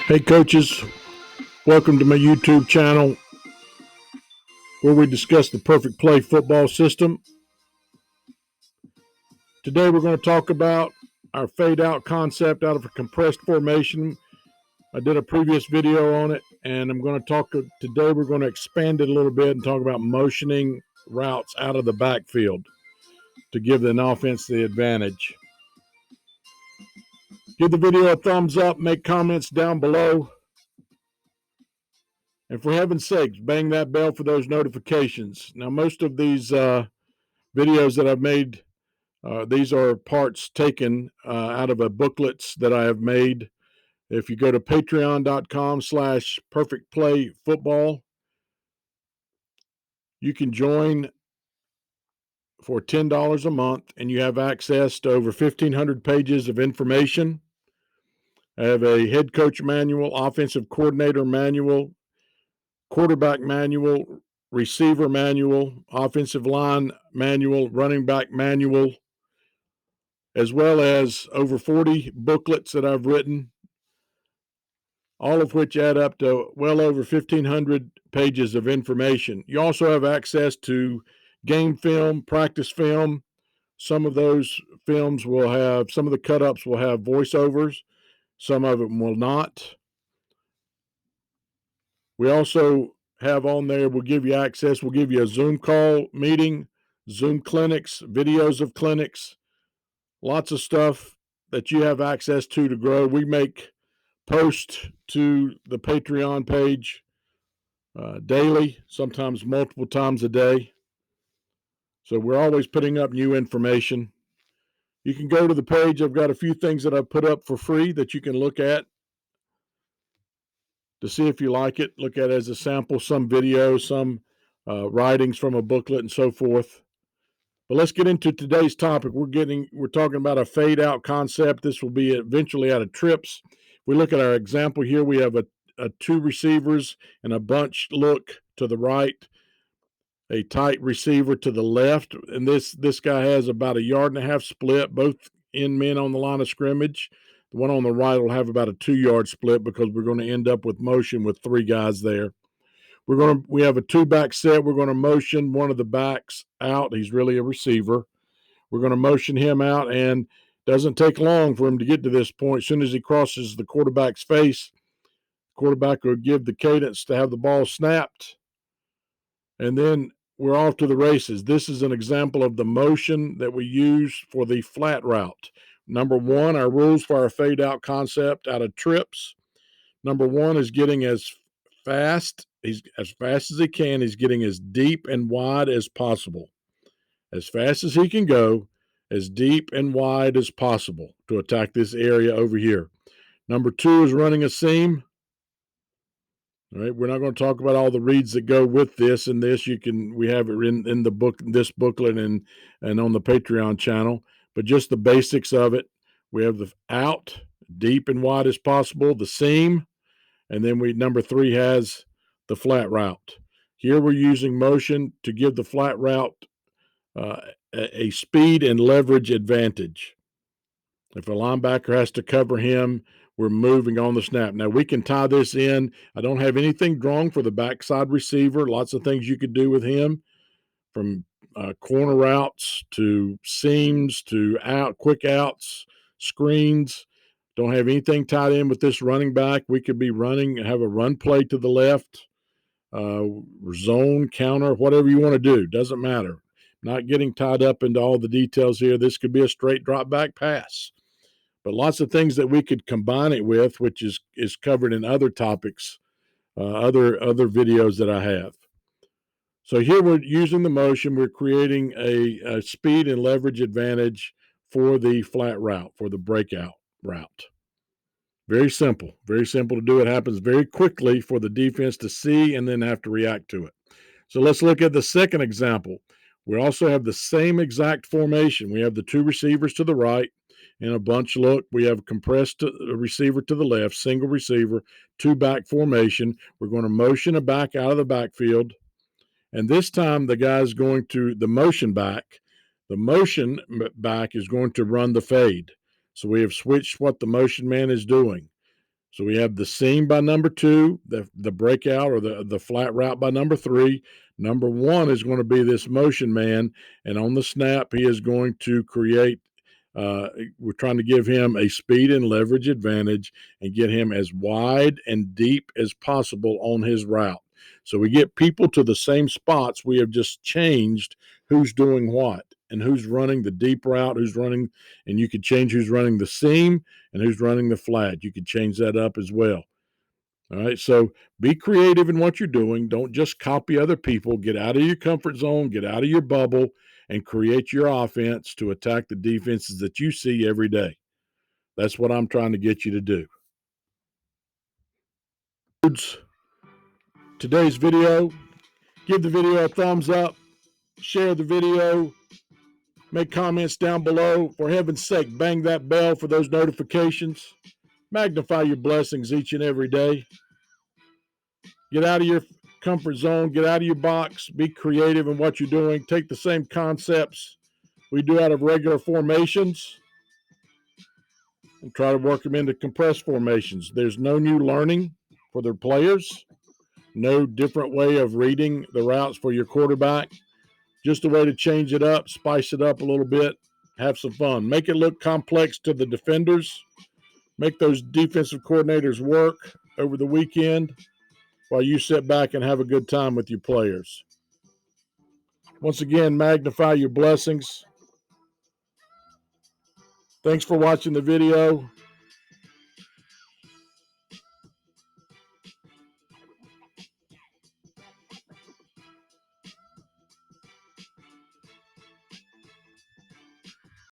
Hey coaches, welcome to my YouTube channel where we discuss the perfect play football system. Today we're going to talk about our fade out concept out of a compressed formation. I did a previous video on it, and I'm going to talk today. We're going to expand it a little bit and talk about motioning routes out of the backfield to give an offense the advantage. Give the video a thumbs up, make comments down below. And for heaven's sakes, bang that bell for those notifications. Now, most of these videos that I've made, these are parts taken out of booklets that I have made. If you go to patreon.com/perfectplayfootball, you can join for $10 a month, and you have access to over 1,500 pages of information. I have a head coach manual, offensive coordinator manual, quarterback manual, receiver manual, offensive line manual, running back manual, as well as over 40 booklets that I've written, all of which add up to well over 1,500 pages of information. You also have access to game film, practice film. Some of those films will have, some of the cut-ups will have voiceovers. Some of them will not. We also have on there, we'll give you access, we'll give you a Zoom call meeting, Zoom clinics, videos of clinics, lots of stuff that you have access to grow. We make posts to the Patreon page daily, sometimes multiple times a day. So we're always putting up new information. You can go to the page. I've got a few things that I've put up for free that you can look at to see if you like it. Look at it as a sample, some videos, some writings from a booklet, and so forth. But let's get into today's topic. We're talking about a fade out concept. This will be eventually out of trips. If we look at our example here, we have a two receivers and a bunch look to the right, a tight receiver to the left, and this guy has about 1.5 yard split, both in men on the line of scrimmage. The one on the right will have about a 2-yard split because we're going to end up with motion with three guys there. We have a two-back set. We're going to motion one of the backs out. He's really a receiver. We're going to motion him out, and it doesn't take long for him to get to this point. As soon as he crosses the quarterback's face, the quarterback will give the cadence to have the ball snapped, and then we're off to the races. This is an example of the motion that we use for the flat route. Number one, our rules for our fade-out concept out of trips. Number one is getting as fast as he can. He's getting as deep and wide as possible. As fast as he can go, as deep and wide as possible to attack this area over here. Number two is running a seam. All right, we're not going to talk about all the reads that go with this and this. We have it in the book, this booklet, and on the Patreon channel. But just the basics of it. We have the out, deep and wide as possible, the seam, and then number three has the flat route. Here we're using motion to give the flat route a speed and leverage advantage. If a linebacker has to cover him, we're moving on the snap. Now, we can tie this in. I don't have anything drawn for the backside receiver. Lots of things you could do with him, from corner routes to seams to quick outs, screens. Don't have anything tied in with this running back. We could be running, have a run play to the left, zone, counter, whatever you want to do. Doesn't matter. Not getting tied up into all the details here. This could be a straight drop back pass. But lots of things that we could combine it with, which is covered in other topics, other videos that I have. So here we're using the motion. We're creating a speed and leverage advantage for the flat route, for the breakout route. Very simple to do. It happens very quickly for the defense to see and then have to react to it. So let's look at the second example. We also have the same exact formation. We have the two receivers to the right in a bunch look. We have a compressed receiver to the left, single receiver, two-back formation. We're going to motion a back out of the backfield. And this time the guy's going to, the motion back is going to run the fade. So we have switched what the motion man is doing. So we have the seam by number 2, the breakout or the flat route by number 3. Number 1 is going to be this motion man, and on the snap, he is going to create. We're trying to give him a speed and leverage advantage and get him as wide and deep as possible on his route. So we get people to the same spots. We have just changed who's doing what and who's running the deep route, who's running, and you could change who's running the seam and who's running the flat. You could change that up as well. All right, so be creative in what you're doing. Don't just copy other people. Get out of your comfort zone, get out of your bubble, and create your offense to attack the defenses that you see every day. That's what I'm trying to get you to do. Today's video, give the video a thumbs up, share the video, make comments down below. For heaven's sake, bang that bell for those notifications. Magnify your blessings each and every day. Get out of your comfort zone, get out of your box, be creative in what you're doing. Take the same concepts we do out of regular formations and try to work them into compressed formations. There's no new learning for their players, no different way of reading the routes for your quarterback. Just a way to change it up, spice it up a little bit, have some fun. Make it look complex to the defenders. Make those defensive coordinators work over the weekend while you sit back and have a good time with your players. Once again, magnify your blessings. Thanks for watching the video.